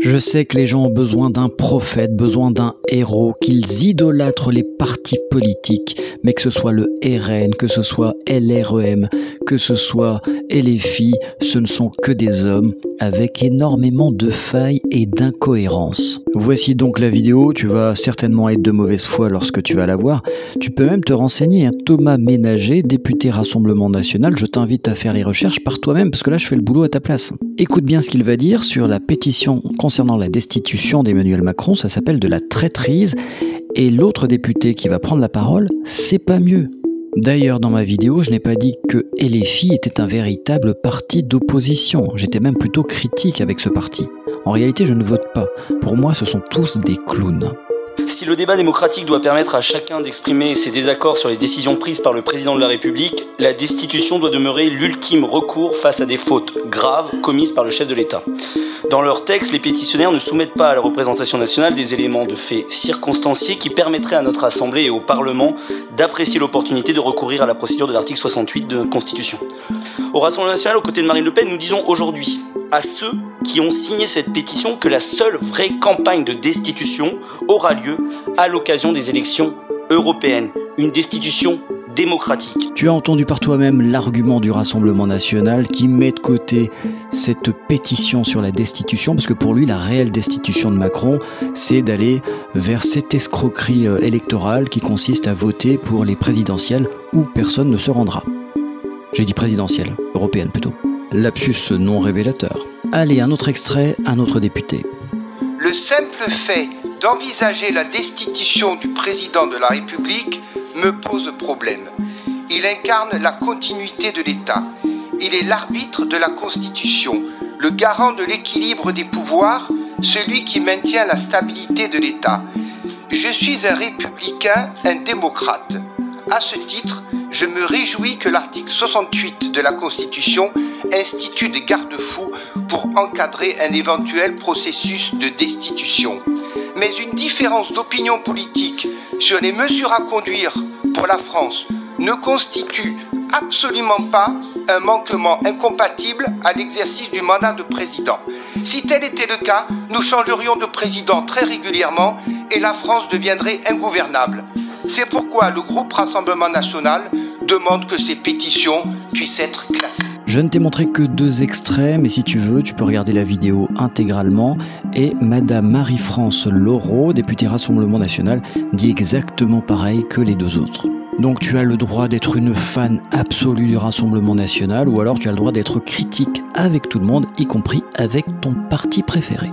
Je sais que les gens ont besoin d'un prophète, besoin d'un héros, qu'ils idolâtrent les partis politiques, mais que ce soit le RN, que ce soit LREM, que ce soit LFI, ce ne sont que des hommes avec énormément de failles et d'incohérences. Voici donc la vidéo, tu vas certainement être de mauvaise foi lorsque tu vas la voir. Tu peux même te renseigner, Thomas Ménager, député Rassemblement National, je t'invite à faire les recherches par toi-même parce que là je fais le boulot à ta place. Écoute bien ce qu'il va dire sur la pétition concernant la destitution d'Emmanuel Macron, ça s'appelle de la traîtrise, et l'autre député qui va prendre la parole, c'est pas mieux. D'ailleurs, dans ma vidéo, je n'ai pas dit que LFI était un véritable parti d'opposition. J'étais même plutôt critique avec ce parti. En réalité, je ne vote pas. Pour moi, ce sont tous des clowns. Si le débat démocratique doit permettre à chacun d'exprimer ses désaccords sur les décisions prises par le président de la République, la destitution doit demeurer l'ultime recours face à des fautes graves commises par le chef de l'État. Dans leur texte, les pétitionnaires ne soumettent pas à la représentation nationale des éléments de faits circonstanciés qui permettraient à notre Assemblée et au Parlement d'apprécier l'opportunité de recourir à la procédure de l'article 68 de notre Constitution. Au Rassemblement National, aux côtés de Marine Le Pen, nous disons aujourd'hui à ceux qui ont signé cette pétition que la seule vraie campagne de destitution aura lieu à l'occasion des élections européennes. Une destitution démocratique. Tu as entendu par toi-même l'argument du Rassemblement National qui met de côté cette pétition sur la destitution, parce que pour lui, la réelle destitution de Macron, c'est d'aller vers cette escroquerie électorale qui consiste à voter pour les présidentielles où personne ne se rendra. J'ai dit présidentielle, européenne plutôt. Lapsus non révélateur. Allez, un autre extrait, un autre député. Le simple fait d'envisager la destitution du président de la République me pose problème. Il incarne la continuité de l'État. Il est l'arbitre de la Constitution, le garant de l'équilibre des pouvoirs, celui qui maintient la stabilité de l'État. Je suis un républicain, un démocrate. À ce titre, je me réjouis que l'article 68 de la Constitution institue des garde-fous pour encadrer un éventuel processus de destitution. Mais une différence d'opinion politique sur les mesures à conduire pour la France ne constitue absolument pas un manquement incompatible à l'exercice du mandat de président. Si tel était le cas, nous changerions de président très régulièrement et la France deviendrait ingouvernable. C'est pourquoi le groupe Rassemblement National demande que ces pétitions puissent être classées. Je ne t'ai montré que 2 extraits, mais si tu veux, tu peux regarder la vidéo intégralement. Et Madame Marie-France Lorrault, députée Rassemblement National, dit exactement pareil que les 2 autres. Donc tu as le droit d'être une fan absolue du Rassemblement National, ou alors tu as le droit d'être critique avec tout le monde, y compris avec ton parti préféré.